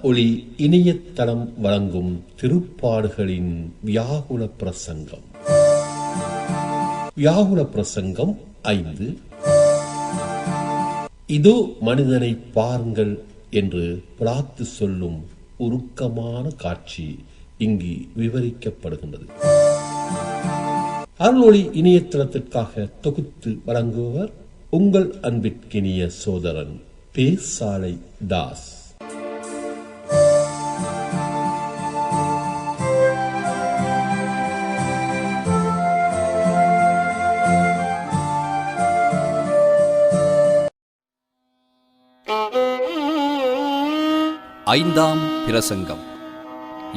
ஒளி இணையதளம் வழங்கும் திருப்பாடுகளின் வியாகுல பிரசங்கம். வியாகுல பிரசங்கம் 5. இதோ மனிதனை பாருங்கள் என்று பிரார்த்து சொல்லும் உருக்கமான காட்சி இங்கு விவரிக்கப்படுகின்றது. அருளொளி இணையதளத்திற்காக தொகுத்து வழங்குபவர் உங்கள் அன்பிற்கினிய சோதரன் பேசாலை தாஸ். ஐந்தாம் பிரசங்கம்.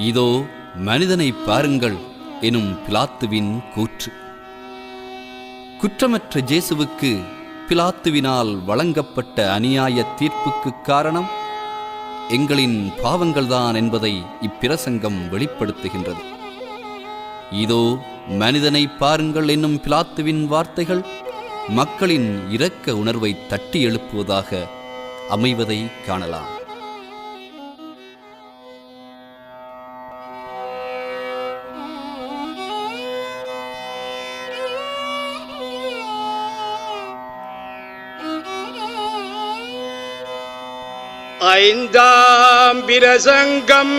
இதோ மனிதனை பாருங்கள் எனும் பிலாத்துவின் கூற்று. குற்றமற்ற இயேசுவுக்கு பிலாத்துவினால் வழங்கப்பட்ட அநியாய தீர்ப்புக்கு காரணம் எங்களின் பாவங்கள்தான் என்பதை இப்பிரசங்கம் வெளிப்படுத்துகின்றது. இதோ மனிதனை பாருங்கள் என்னும் பிலாத்துவின் வார்த்தைகள் மக்களின் இரக்க உணர்வை தட்டி எழுப்புவதாக அமைவதை காணலாம். ஐந்தாம் பிரசங்கம்.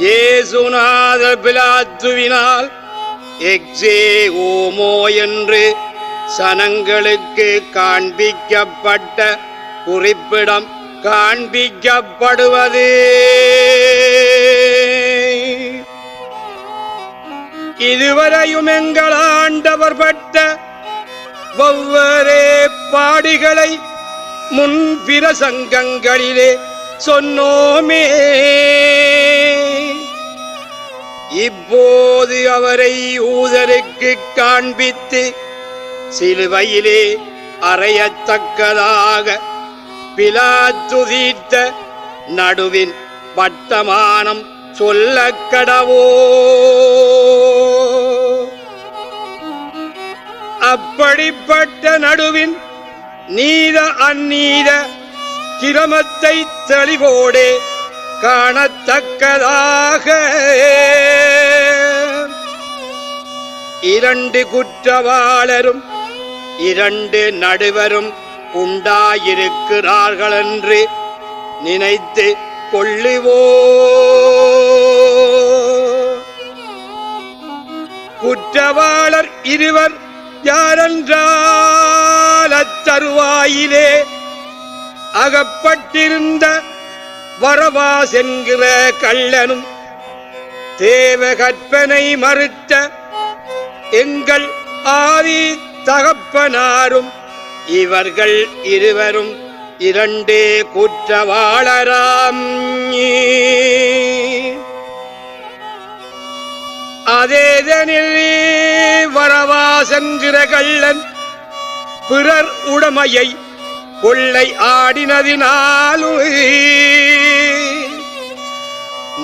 இயேசுநாதர் பிலாத்துவினால் எக்ஸே ஓமோ என்று சனங்களுக்கு காண்பிக்கப்பட்ட குறிப்பிடம் காண்பிக்கப்படுவது. இதுவரையும் எங்கள் ஆண்டவர் பட்ட ஒவ்வொரு பாடுகளை முன் பிரசங்கங்களிலே சொன்னோமே. இப்போது அவரை யூதருக்கு காண்பித்து சிலுவையிலே அறையத்தக்கதாக பிலாத்து தீர்த்த நடுவின் வர்த்தமானம் சொல்லக்கடவோ. அப்படிப்பட்ட நடுவின் நீத அந்நீத கிரமத்தை தெளிவோடே காணத்தக்கதாக இரண்டு குற்றவாளரும் இரண்டு நடுவரும் உண்டாயிருக்கிறார்கள் என்று நினைத்து கொள்ளுவோ. குற்றவாளர் இருவர் யாரென்றால் அத்தருவாயிலே அகப்பட்டிருந்த வரவாஸ் என்கிற கள்ளனும் தேவ கற்பனை மறுத்த எங்கள் ஆதி தகப்பனாரும் இவர்கள் இருவரும் இரண்டே குற்றவாளராம். அதேதனில் வரவாஸ் என்கிற கள்ளன் பிறர் உடைமையை கொள்ளை ஆடினதினாலும்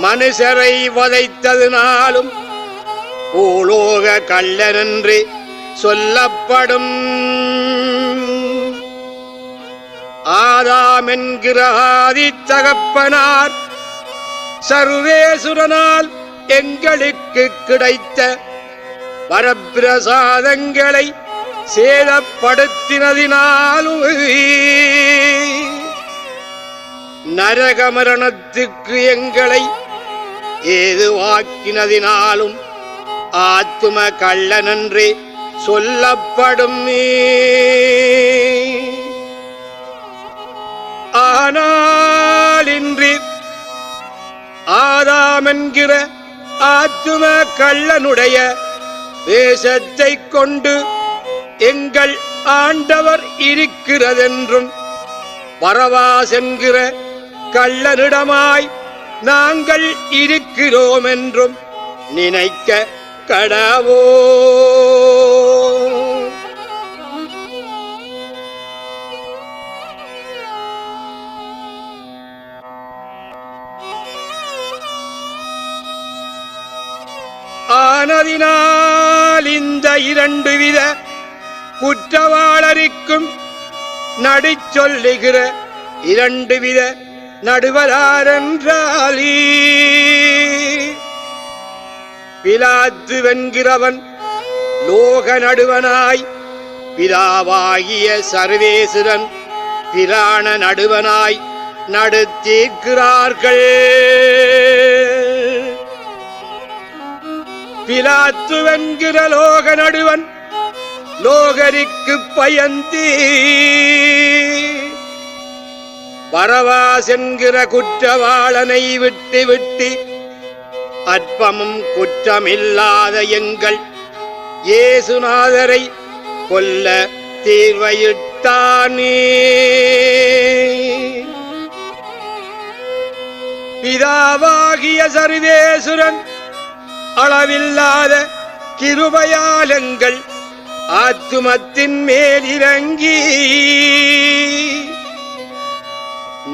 மனுஷரை வதைத்ததினாலும் பூலோக கள்ளனென்று சொல்லப்படும். ஆதாம் என்கிற ஆதி தகப்பனார் சர்வேசுரனால் எங்களுக்கு கிடைத்த வரப்பிரசாதங்களை சேதப்படுத்தினதினாலும் நரகமரணத்துக்கு எங்களை ஏதுவாக்கினதினாலும் ஆத்தும கள்ளனென்று சொல்லப்படும். ஆனால் இன்று ஆதாம் என்கிற ஆத்தும கள்ளனுடைய வேஷத்தை கொண்டு எங்கள் ஆண்டவர் இருக்கிறதென்றும் வரவாஸ் என்கிற கள்ளனிடமாய் நாங்கள் இருக்கிறோம் என்றும் நினைக்க கடவோ. ஆனதினால் இந்த இரண்டு வித குற்றவாளருக்கும் நடிச்சொல்லுகிற இரண்டு வித நடுவராரென்றாலி பிலாத்து வென்கிறவன் லோக நடுவனாய் பிதாவாகிய சர்வேசுரன் பிராண நடுவனாய் நடுத்தீர்க்கிறார்கள். பிலாத்து வென்கிற லோக நடுவன் லோகருக்கு பயந்து பரவாஸ் என்கிற குற்றவாளனை விட்டு விட்டு அற்பமும் குற்றமில்லாத எங்கள் இயேசுநாதரை கொல்ல தீர்வையிட்டானே. பிதாவாகிய சர்வேசுரன் அளவில்லாத கிருபையாலங்கள் ஆத்துமத்தின் மேலிறங்கி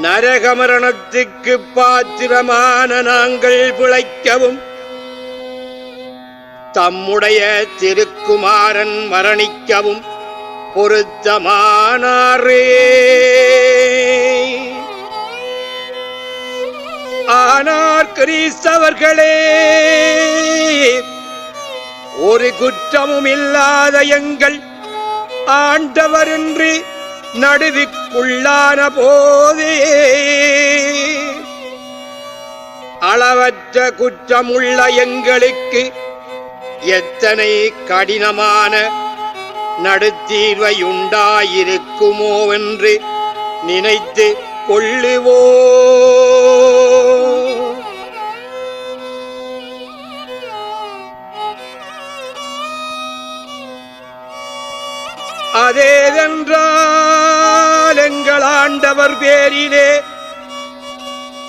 நரகமரணத்துக்கு பாத்திரமான நாங்கள் பிழைக்கவும் தம்முடைய திருக்குமாரன் மரணிக்கவும் பொருத்தமானாரே. ஆனார் கிறிஸ்தவர்களே, ஒரு குற்றமும் இல்லாத எங்கள் ஆண்டவரின்றி நடுவிக்குள்ளான போதே அளவற்ற குற்றமுள்ள எங்களுக்கு எத்தனை கடினமான நடுத்தீர்வையுண்டாயிருக்குமோ என்று நினைத்து கொள்ளுவோ. அதேதென்றால் எங்கள் ஆண்டவர் பேரிலே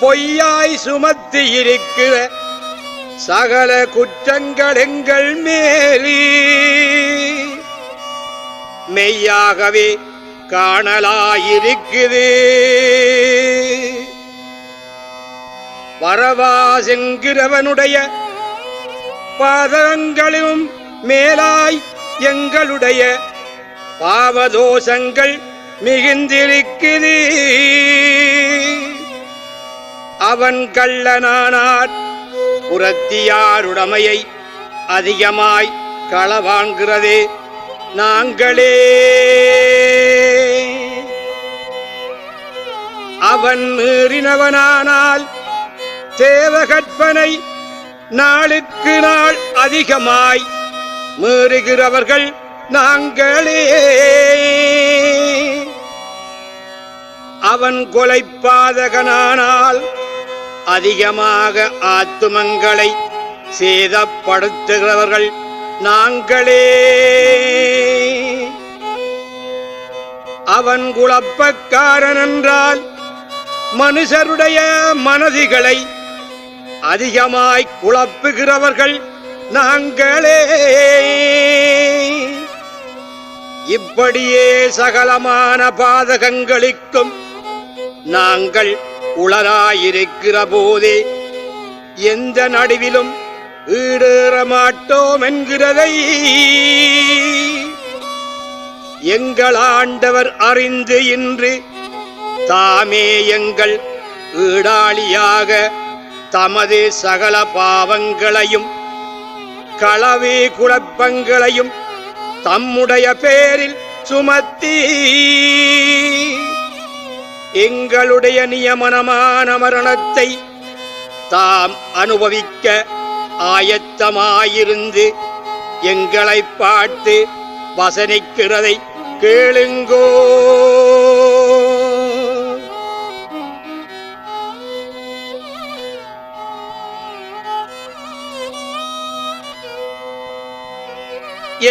பொய்யாய் சுமத்தி இருக்கிற சகல குற்றங்கள் எங்கள் மேலி மெய்யாகவே காணலாயிருக்குது. பரவாஸ் என்கிறவனுடைய பாதங்களிலும் மேலாய் எங்களுடைய பாவதோஷங்கள் மிகுந்திருக்குது. அவன் கள்ளனானார், புரத்தியாருடைமையை அதிகமாய் களவாங்கிறதே நாங்களே. அவன் மீறினவனானால் தேவகற்பனை நாளுக்கு நாள் அதிகமாய் மீறுகிறவர்கள் நாங்களே. அவன் கொலைப்பாதகனானால் அதிகமாக ஆத்துமங்களை சேதப்படுத்துகிறவர்கள் நாங்களே. அவன் குழப்பக்காரன் என்றால் மனுஷருடைய மனதிகளை அதிகமாய் குழப்புகிறவர்கள் நாங்களே. இப்படியே சகலமான பாதகங்களுக்கும் நாங்கள் உளராயிருக்கிற போதே எந்த நடுவிலும் ஈடேற மாட்டோம் என்கிறதை எங்கள் ஆண்டவர் அறிந்து இன்று தாமே எங்கள் ஈடாளியாக தமது சகல பாவங்களையும் களவே குழப்பங்களையும் தம்முடைய பேரில் சுமத்தி எங்களுடைய நியமனமான மரணத்தை தாம் அனுபவிக்க ஆயத்தமாயிருந்து எங்களை பார்த்து வசனிக்கிறதை கேளுங்கோ.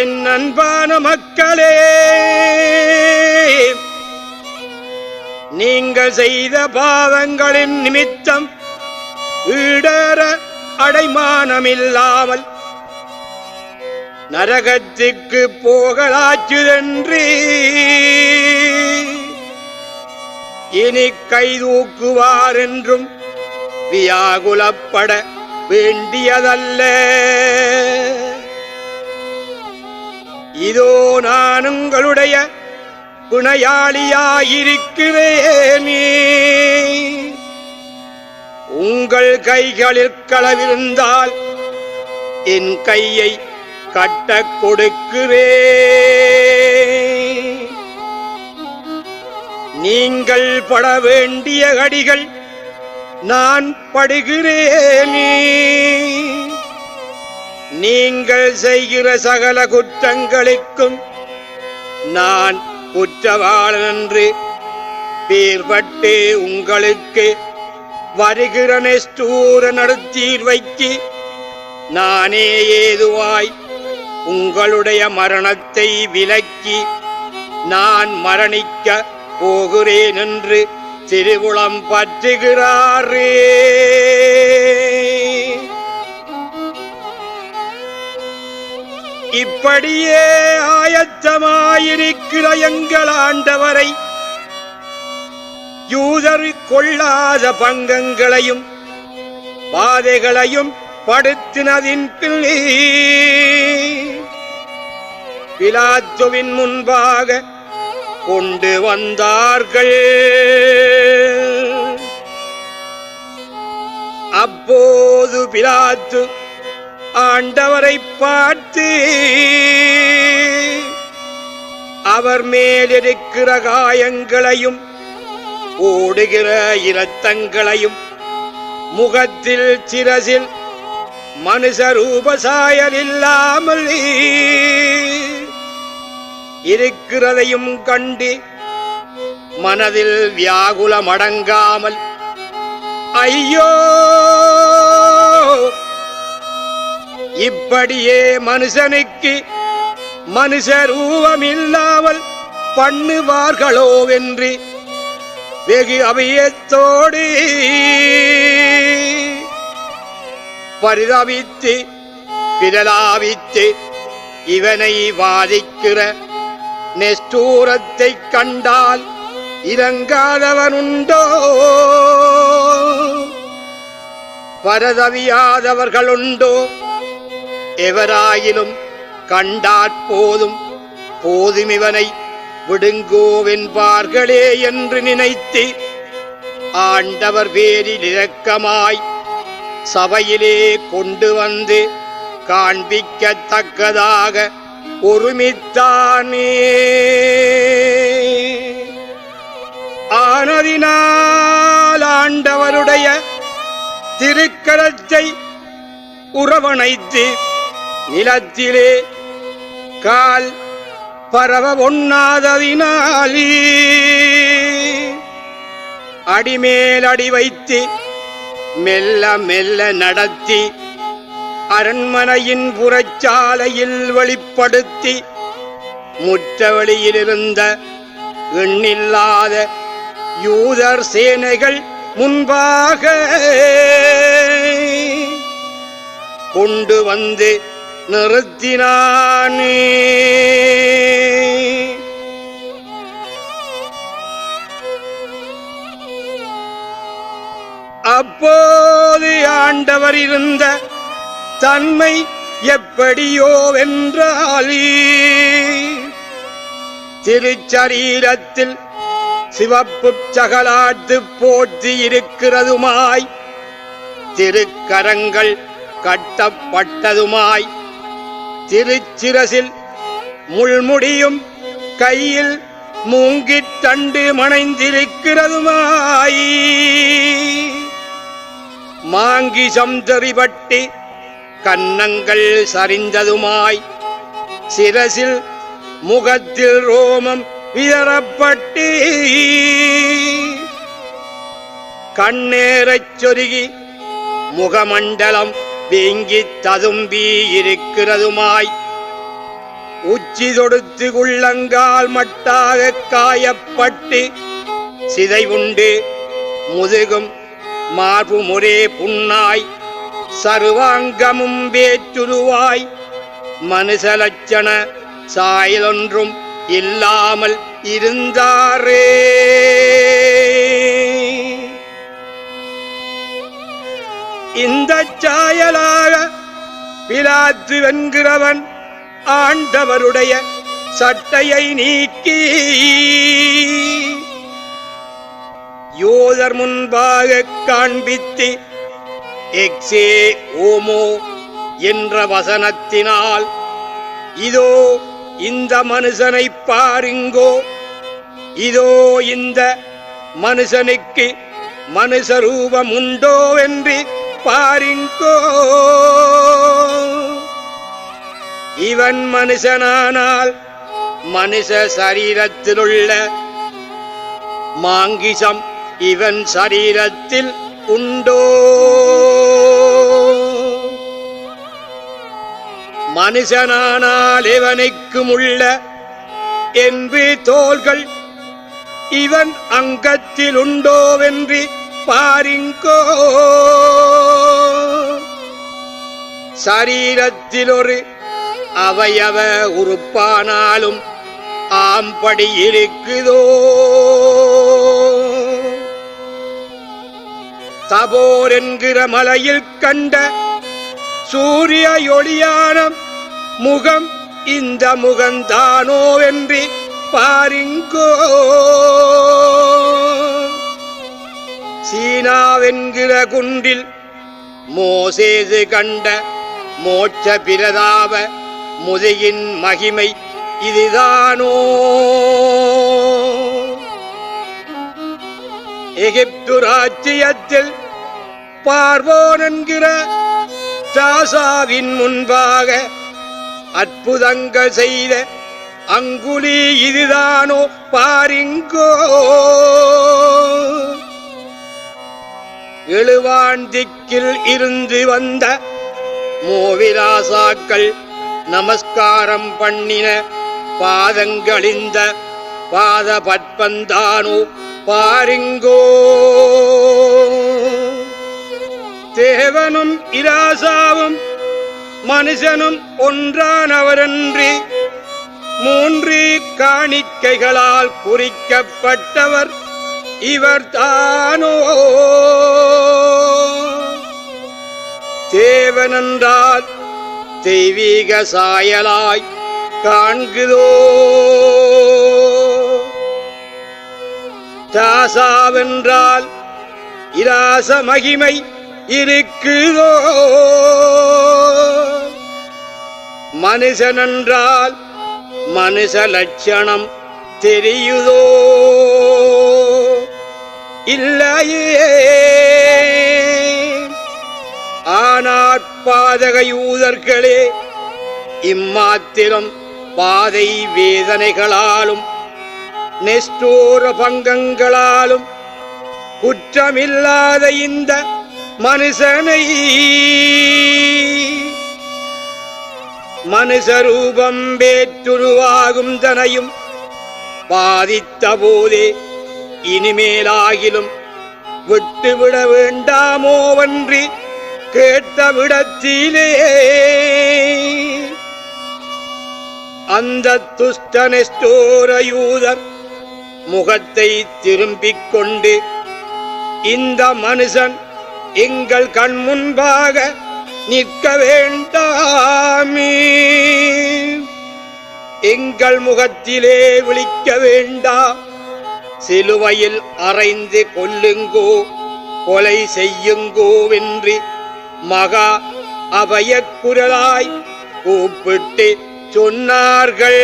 என் அன்பான மக்களே, நீங்கள் செய்த பாவங்களின் நிமித்தம் ஈடேற அடைமானமில்லாமல் நரகத்துக்கு போகலாச்சுதென்று இனி கைதூக்குவார் என்றும் வியாகுலப்பட வேண்டியதல்ல. இதோ நான் உங்களுடைய பிணையாளியாயிருக்கிறேனே. உங்கள் கைகளில் களவிருந்தால் என் கையை கட்டக் கொடுக்கிறேன். நீங்கள் பட வேண்டிய அடிகள் நான் படுகிறேனே. நீங்கள் செய்கிற சகல குற்றங்களுக்கும் நான் குற்றவாளன் என்று பேர்பட்டு உங்களுக்கு வருகிற நெஸ்டூர நடுத்தீர்வைக்கு நானே ஏதுவாய் உங்களுடைய மரணத்தை விலக்கி நான் மரணிக்க போகிறேன் என்று திருவுளம் பற்றுகிறாரே. இப்படியே ஆயத்தமாயிருக்கிற எங்கள் ஆண்டவரை யூதர் கொள்ளாத பங்கங்களையும் பாதைகளையும் படுத்தினதின் பிள்ளை பிலாத்துவின் முன்பாக கொண்டு வந்தார்கள். அப்போது பிலாத்து ஆண்டவரை பார்த்து அவர் மேலிருக்கிற காயங்களையும் ஓடுகிற இரத்தங்களையும் முகத்தில் சிரசில் மனுஷ ரூபசாயல் இல்லாமல் இருக்கிறதையும் கண்டு மனதில் வியாகுலமடங்காமல், ஐயோ, இப்படியே மனுஷனுக்கு மனுஷ ரூபமில்லாமல் பண்ணுவார்களோ என்று வெகு அபியத்தோடு பரிதவித்து பிரலாபித்து இவனை வாதிக்கிற நெஸ்டூரத்தை கண்டால் இறங்காதவனுண்டோ? பரதவியாதவர்களுண்டோ? எவராயிலும் கண்டாற் போதும் போதும் இவனை விடுங்கோவென்பார்களே என்று நினைத்து ஆண்டவர் பேரில் இரக்கமாய் சபையிலே கொண்டு வந்து காண்பிக்கத்தக்கதாக ஒருமித்தானே. ஆனதினால் ஆண்டவருடைய திருக்கரத்தை உறவணைத்து நிலத்திலே கால் பரவ ஒண்ணாததினாலே அடிமேல் அடி வைத்து மெல்ல மெல்ல நடத்தி அரண்மனையின் புறச்சாலையில் வெளிப்படுத்தி முற்றவெளியிலிருந்த எண்ணில்லாத யூதர் சேனைகள் முன்பாக கொண்டு வந்து நிறுத்தினானே. அப்போது ஆண்டவர் இருந்த தன்மை எப்படியோ வென்றால் திருச்சரீரத்தில் சிவப்பு சகலாட்டு போற்றி இருக்கிறதுமாய் திருக்கரங்கள் கட்டப்பட்டதுமாய் திருச்சிரசில் முள்முடியும் கையில் மூங்கித் தண்டு மணைந்திருக்கிறதுமாய் மாங்கிசம் தெரிபட்டு கன்னங்கள் சரிந்ததுமாய் சிரசில் முகத்தில் ரோமம் விதறப்பட்டு கண்ணேறச் சொருகி முகமண்டலம் வீங்கி ததும்பி இருக்கிறதுமாய் உச்சி தொடுத்து உள்ளங்கால் மட்டாக காயப்பட்டு சிதைவுண்டு முதுகும் மார்பு முரே புண்ணாய் சர்வாங்கமும் வேற்றுருவாய் மனுஷலட்சண சாயலொன்றும் இல்லாமல் இருந்தாரே. இந்த சாயலாக பிலாத்து வென்கிறவன் ஆண்டவருடைய சட்டையை நீக்கி யோதர் முன்பாக காண்பித்து எக்ஸே ஓமோ என்ற வசனத்தினால், இதோ இந்த மனுஷனை பாருங்கோ, இதோ இந்த மனுஷனுக்கு மனுஷ ரூபம் உண்டோ என்று பாருங்கோ, இவன் மனுஷனானால் மனுஷ சரீரத்திலுள்ள மாங்கிசம் இவன் சரீரத்தில் உண்டோ, மனுஷனானால் இவனுக்கும் உள்ள என்பு தோள்கள் இவன் அங்கத்தில் உண்டோவென்று பாருங்கோ, சரீரத்தில் ஒரு அவயவ உறுப்பானாலும் ஆம்படி இருக்குதோ, தபோர் என்கிற மலையில் கண்ட சூரிய ஒளியான முகம் இந்த முகந்தானோ என்று பாருங்கோ, சீனாவென்கிற குன்றில் மோசேசு கண்ட மோட்ச பிரதாப முதுகின் மகிமை இதுதானோ, எகிப்து ராஜ்யத்தில் பார்வோன் என்கிற ராசாவின் முன்பாக அற்புதங்கள் செய்த அங்குலி இதுதானோ பாருங்கோ, எழுவாந்திக்கில் இருந்து வந்த மோவிராசாக்கள் நமஸ்காரம் பண்ணின பாதங்களிந்த பாத பற்பந்தானோ பாருங்கோ, தேவனும் இராசாவும் மனுஷனும் ஒன்றானவரன்றி மூன்று காணிக்கைகளால் குறிக்கப்பட்டவர் இவர் தானோ, தேவனென்றால் தெய்வீக சாயலாய் காண்குதோ, தாசாவென்றால் இராச மகிமை இருக்குதோ, மனுஷனென்றால் மனுஷ லட்சணம் தெரியுதோ இல்லையே, ஆனால் பாதக யூதர்களே இம்மாத்திரம் பாதை வேதனைகளாலும் நெஸ்டோர பங்கங்களாலும் குற்றமில்லாத இந்த மனுஷனை மனுஷரூபம் வேற்றுருவாகும் தனையும் பாதித்த போதே இனிமேலாகிலும் விட்டுவிட வேண்டாமோவன்றி கேட்ட விடத்திலே அந்த துஷ்ட நெஸ்டோர யூதர் முகத்தை திரும்பிக் கொண்டு, இந்த மனுஷன் எங்கள் கண் முன்பாக நிற்க வேண்டாமே, எங்கள் முகத்திலே விழிக்க வேண்டாம், சிலுவையில் அறைந்து கொல்லுங்கோ கொலை செய்யுங்கோவென்று மகா அபயக்குரலாய் கூப்பிட்டு சொன்னார்கள்.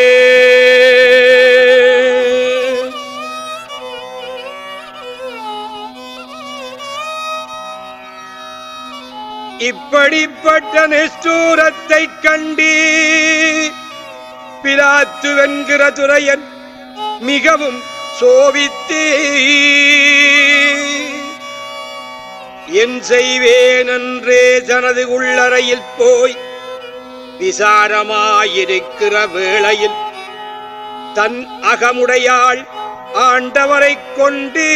இப்படிப்பட்ட நிஷ்டூரத்தை கண்டு பிலாத்து என்கிற துரையன் மிகவும் சோபித்து, என் செய்வேன் என்றே தனது உள்ளறையில் போய் விசாரமாயிருக்கிற வேளையில் தன் அகமுடையாள் ஆண்டவரை கொண்டு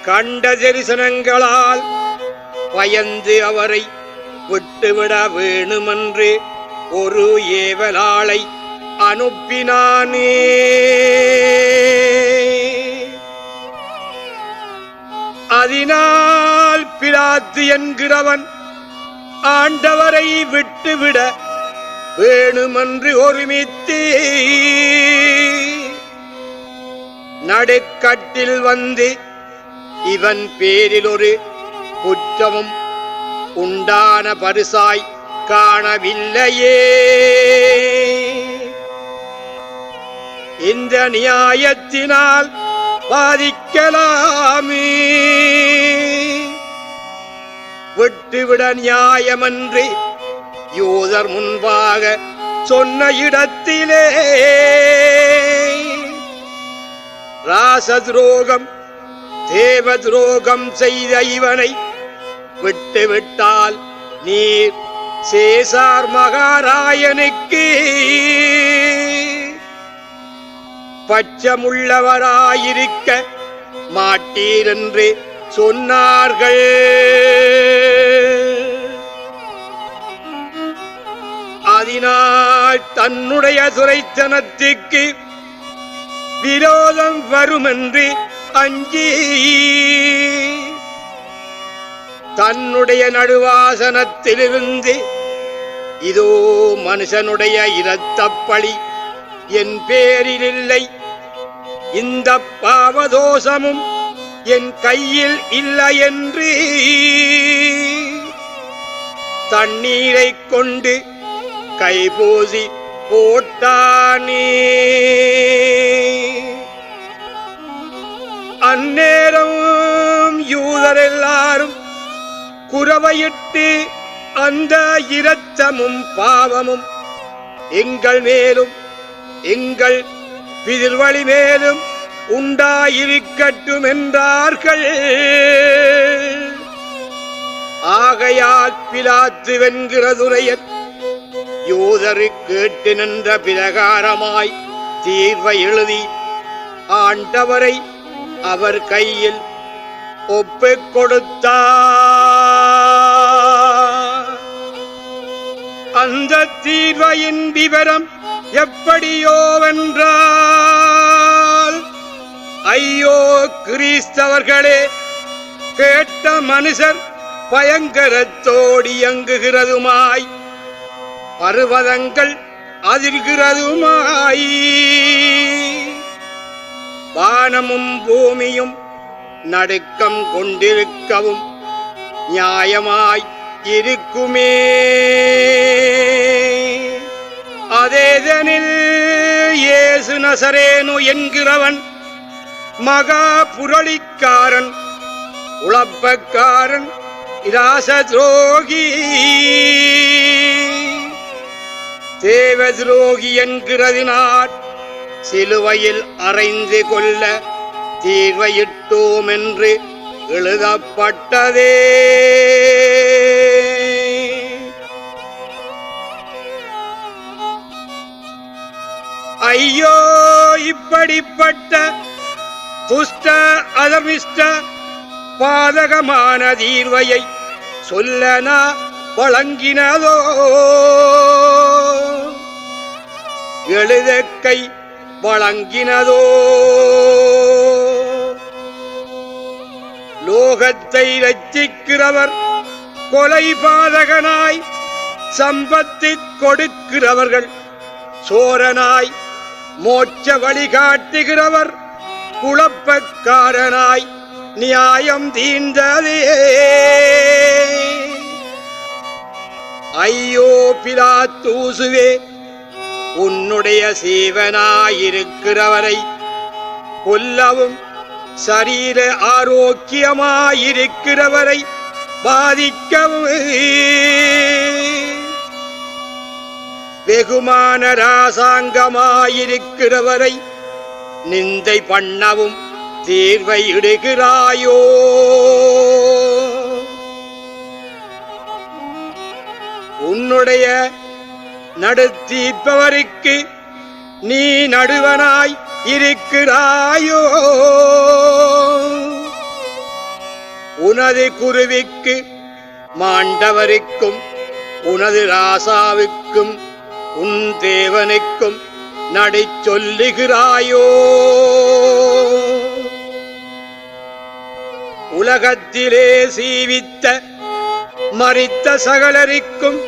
கண்ட தரிசனங்களால் பயந்து அவரை விட்டுவிட வேணுமென்று ஒரு ஏவலாளை அனுப்பினானே. அதனால் பிலாத்து என்கிறவன் ஆண்டவரை விட்டுவிட வேணுமென்று ஒருமித்து நடுக்கட்டில் வந்து இவன் பேரில் ஒரு குற்றமும் உண்டான பரிசாய் காணவில்லையே. இந்த நியாயத்தினால் பாதிக்கலாமே, விட்டுவிட நியாயமன்று யூதர் முன்பாக சொன்ன இடத்திலே ராசதுரோகம் தேவ துரோகம் செய்த இவனை விட்டுவிட்டால் நீர் சேசார் மகாராயனுக்கு பச்சமுள்ளவராயிருக்க மாட்டீர் என்று சொன்னார்கள். அதனால் தன்னுடைய துரைத்தனத்துக்கு விரோதம் வருமென்று அஞ்சி தன்னுடைய நடுவாசனத்திலிருந்து இதோ மனுஷனுடைய இரத்தப்பழி என் பேரில் இல்லை, இந்த பாவதோஷமும் என் கையில் இல்லை என்று தண்ணீரை கொண்டு கைபூசி போட்டானே. அந்நேரம் யூதர் எல்லாரும் குரவையிட்டு அந்த இரத்தமும் பாவமும் எங்கள் மேலும் எங்கள் பிதிர்வழி மேலும் உண்டாயிருக்கட்டும் என்றார்கள். ஆகையால் பிலாத்து வென்கிற துரையன் யூதரு கேட்டு நின்ற பிரகாரமாய் தீர்வை எழுதி ஆண்டவரை அவர் கையில் ஒப்புக் கொடுத்தார். அந்த தீர்வையின் விவரம் எப்படியோவென்றால், ஐயோ கிறிஸ்தவர்களே, கேட்ட மனுஷர் பயங்கரத்தோடி இயங்குகிறதுமாய் பர்வதங்கள் அதிர்கிறதுமாய் வானமும் பூமியும் நடுக்கம் கொண்டிருக்கவும் நியாயமாய் இருக்குமே. அதேதனில் இயேசு நசரேனு என்கிறவன் மகா புரளிக்காரன், உளப்பக்காரன், இராச துரோகி, தேவ துரோகி என்கிறதினால் சிலுவையில் அறைந்து கொள்ள தீர்வையிட்டோம் என்று எழுதப்பட்டதே. ஐயோ, இப்படிப்பட்ட துஷ்ட அதர்மிஷ்ட பாதகமான தீர்வையை சொல்லனா வழங்கினதோ எழுதக்கை வழங்கினதோ. லோகத்தை ரட்சிக்கிறவர் கொலை பாதகனாய் சம்பத்தி கொடுக்கிறவர்கள் சோரனாய் மோட்ச வழிகாட்டுகிறவர் குழப்பக்காரனாய் நியாயம் தீர்ந்ததே. ஐயோ பிலாத்தூசுவே, உன்னுடைய சேவனாயிருக்கிறவரை கொல்லவும் சரீர ஆரோக்கியமாயிருக்கிறவரை பாதிக்கவும் வெகுமான ராசாங்கமாயிருக்கிறவரை நிந்தை பண்ணவும் தீர்வை இடுகிறாயோ. உன்னுடைய நடுத்தீர்ப்பவருக்கு நீ நடுவனாய் இருக்கிறாயோ. உனது குருவிக்கு மாண்டவருக்கும் உனது ராசாவுக்கும் உன் தேவனுக்கும் நடி சொல்லுகிறாயோ. உலகத்திலே சீவித்த மரித்த சகலருக்கும்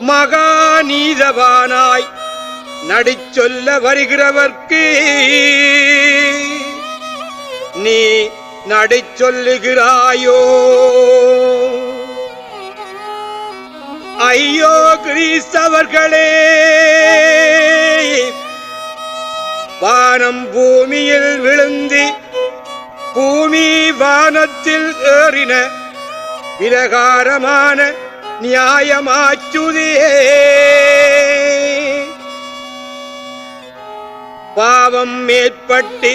மகா நீதவானாய் நடிச்சொல்ல வருகிறவர்க்கு நீ நடிச் சொல்லுகிறாயோ? ஐயோ கிறிஸ்தவர்களே, வானம் பூமியில் விழுந்து பூமி வானத்தில் ஏறின பிரகாரமான நியாயமாச்சுதே. பாவம் மேற்பட்டு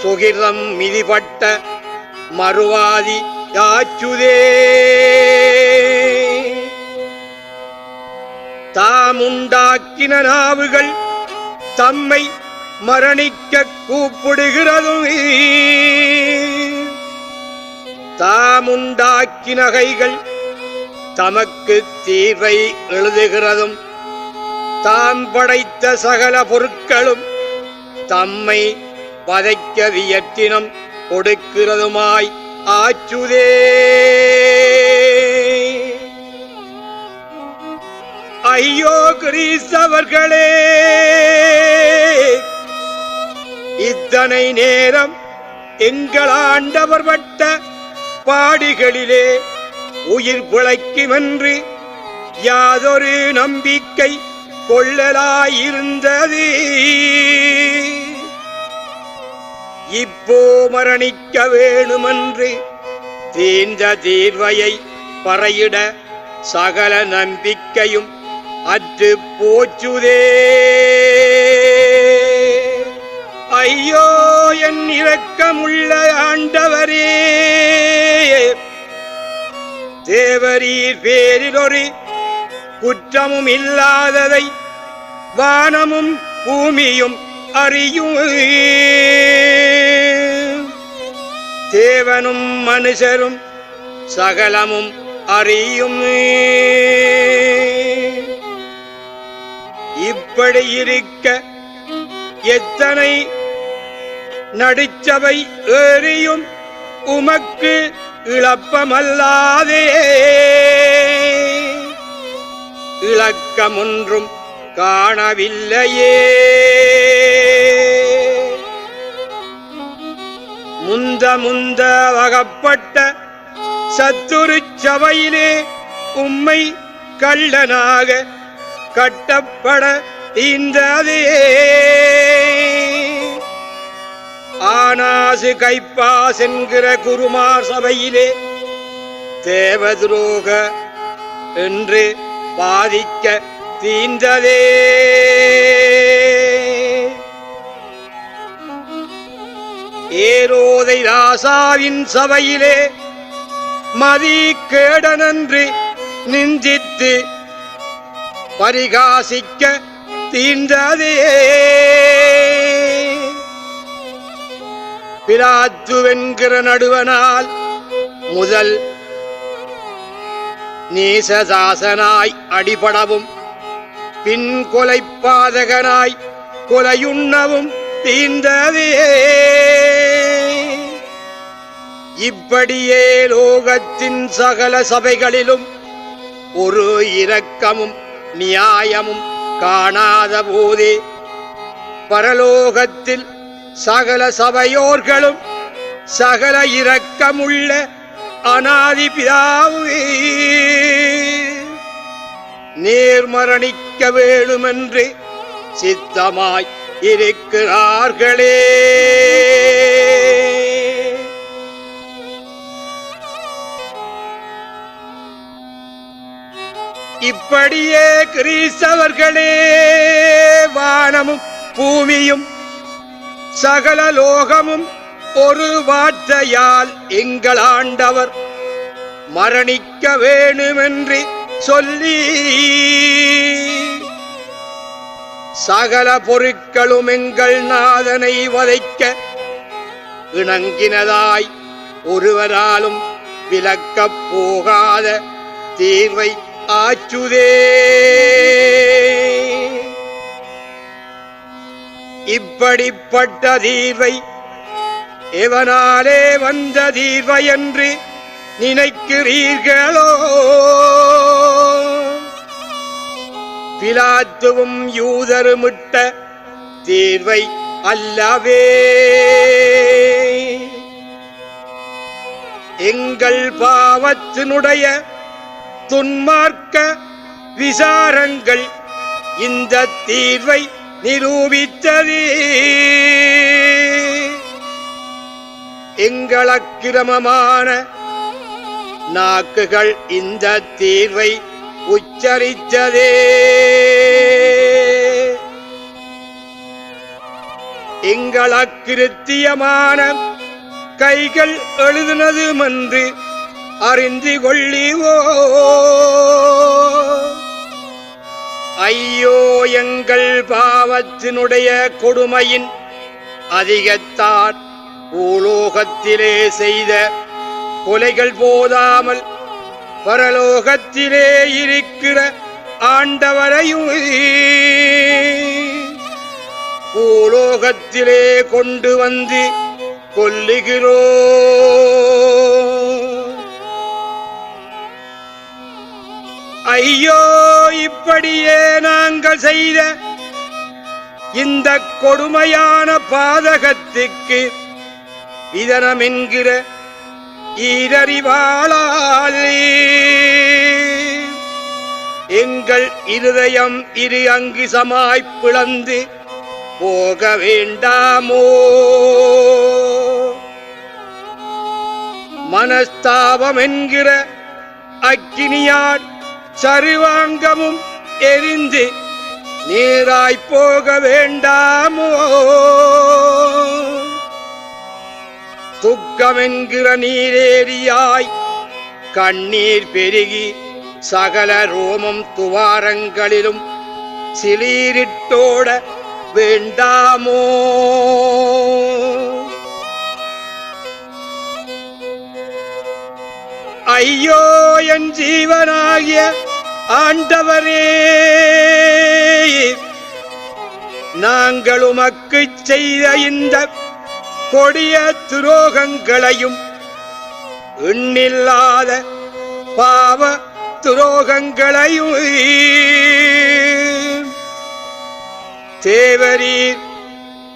சுகிர்தம் மிதிப்பட்ட மறுவாதி யாச்சுதே. தாமுண்டாக்கின நாவுகள் தம்மை மரணிக்க கூப்பிடுகிறதும், தாமுண்டாக்கின கைகள் தமக்கு தீர்வை எழுதுகிறதும், தாம் படைத்த சகல பொருட்களும் தம்மை வதைக்க வியற்றினம் கொடுக்கிறதுமாய் ஆச்சுதே. ஐயோ கிறிஸ்தவர்களே, இத்தனை நேரம் எங்கள் ஆண்டவர் பட்ட பாடுகளிலே உயிர் பிழைக்குமென்று யாதொரு நம்பிக்கை கொள்ளலாயிருந்தது. இப்போ மரணிக்க வேணுமென்று தீர்ந்த தீர்வையை பறையிட சகல நம்பிக்கையும் அற்று போச்சுதே. ஐயோ என் இரக்கமுள்ள ஆண்டவரே, தேவரீர் பேரில் ஒரு குற்றமும் இல்லாததை வானமும் பூமியும் அறியும். தேவனும் மனுஷரும் சகலமும் அறியும். இப்படி இருக்க எத்தனை நடிச்சவை ஏறியும் உமக்கு இழப்பமல்லாதே. இலக்கமொன்றும் காணவில்லையே. முந்த வகப்பட்ட சத்துரு சபையிலே உம்மை கள்ளனாக கட்டப்பட தீர்ந்ததே. ஆனாசு கைப்பாஸ் என்கிற குருமார் சபையிலே தேவதுரோக என்று பாதிக்க தீர்ந்ததே. ஏரோதை ராசாவின் சபையிலே மதி கேடனன்று நிந்தித்து பரிகாசிக்க தீர்ந்ததே. பிலாத்துவென்கிற நடுவனால் முதல் நீசதாசனாய் அடிபடவும் பின் கொலைப்பாதகனாய் கொலையுண்ணவும் தீர்ந்ததே. இப்படியே லோகத்தின் சகல சபைகளிலும் ஒரு இரக்கமும் நியாயமும் காணாத போதே பரலோகத்தில் சகல சபையோர்களும் சகல இரக்கமுள்ள அநாதி பிதாவே நேர்மரணிக்க வேணுமென்று சித்தமாய் இருக்கிறார்களே. இப்படியே கிறிஸ்தவர்களே, வானமும் பூமியும் சகல லோகமும் ஒரு வார்த்தையால் எங்கள் ஆண்டவர் மரணிக்க வேணுமென்று சொல்லி சகல பொருட்களும் எங்கள் நாதனை வதைக்க இணங்கினதாய் ஒருவராலும் விலக்கப் போகாத தீர்வை ஆச்சுதே. இப்படிப்பட்ட தீர்வை எவனாலே வந்த தீர்வை என்று நினைக்கிறீர்களோ? பிலாத்துவும் யூதருமிட்ட தீர்வை அல்லவே. எங்கள் பாவத்தினுடைய துன்மார்க்க விசாரங்கள் இந்த தீர்வை நிரூபித்ததே. எங்கள் அக்கிரமமான நாக்குகள் இந்த தீர்வை உச்சரித்ததே. எங்கள் அக்கிருத்தியமான கைகள் எழுதினதுமென்று அறிந்து கொள்ளிவோ. ஐயோ, எங்கள் பாவத்தினுடைய கொடுமையின் அதிகத்தால் பூலோகத்திலே செய்த கொலைகள் போதாமல் பரலோகத்திலே இருக்கிற ஆண்டவரையும் பூலோகத்திலே கொண்டு வந்து கொல்லுகிறோ. ஐயோ, இப்படியே நாங்கள் செய்த இந்த கொடுமையான பாதகத்துக்கு விதனம் என்கிற ஈரறிவாளாலே எங்கள் இருதயம் இரு அங்கிசமாய்ப் பிளந்து போக வேண்டாமோ? மனஸ்தாபம் என்கிற அக்கினியால் சருவாங்கமும் எரிந்து நேராய் போக வேண்டாமோ? துக்கம் என்கிற நீரேரியாய் கண்ணீர் பெருகி சகல ரோமம் துவாரங்களிலும் சிலீரிட்டோட வேண்டாமோ? ஐயோ, என் ஜீவனாகிய ஆண்டவரே, நாங்கள் உமக்கு செய்த இந்த கொடிய துரோகங்களையும் எண்ணில்லாத பாவ துரோகங்களையும் தேவரீர்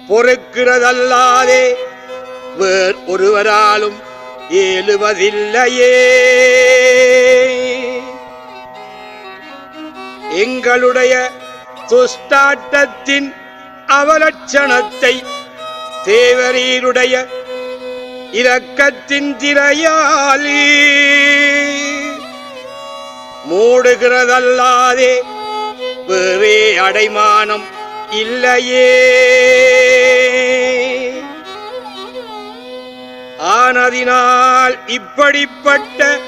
பொறுக்கிறதல்லாதே வேறு ஒருவராலும் ஏலுவதில்லையே. எங்களுடைய துஷ்டாட்டத்தின் அவலட்சணத்தை தேவரீருடைய இரக்கத்தின் திரையால் மூடுகிறதல்லாதே வேறே அடைமானம் இல்லையே. ஆனதினால் இப்படிப்பட்ட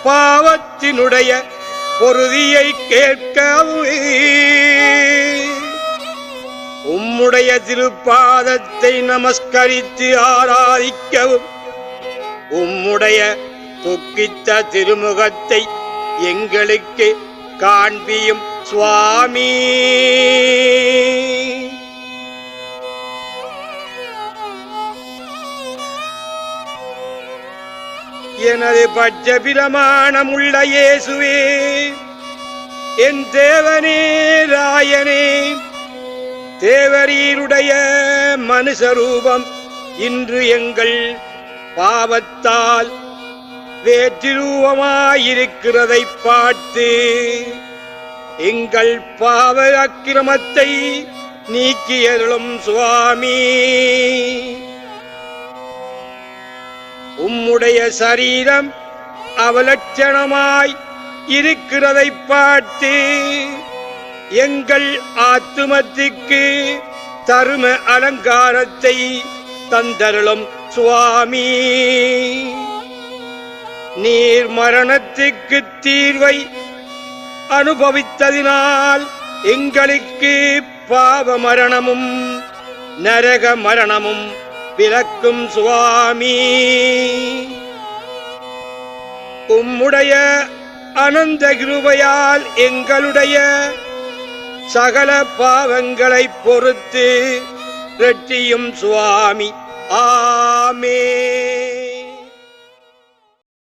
பாவத்தினுடைய பொறுதியை கேட்கவே உம்முடைய திருப்பாதத்தை நமஸ்கரித்து ஆராதிக்கவும் உம்முடைய துக்கித்த திருமுகத்தை எங்களுக்கு காண்பியும் சுவாமி. எனது பட்ச பிரமாணமுள்ள இயேசுவே, என் தேவனே, ராயனே, தேவரீருடைய மனுஷரூபம் இன்று எங்கள் பாவத்தால் வேற்றுரூபமாயிருக்கிறதை பார்த்து எங்கள் பாவ அக்கிரமத்தை நீக்கியருளும் சுவாமி. உம்முடைய சரீரம் அவலட்சணமாய் இருக்கிறதை பார்த்து எங்கள் ஆத்துமத்துக்கு தரும அலங்காரத்தை தந்தருளும் சுவாமி. நீர் மரணத்துக்கு தீர்வை அனுபவித்ததினால் எங்களுக்கு பாவ மரணமும் நரக மரணமும் விலக்கும் சுவாமி. உம்முடைய அனந்த கிருபையால் எங்களுடைய சகல பாவங்களை பொறுத்து இரட்சியும் சுவாமி. ஆமென்.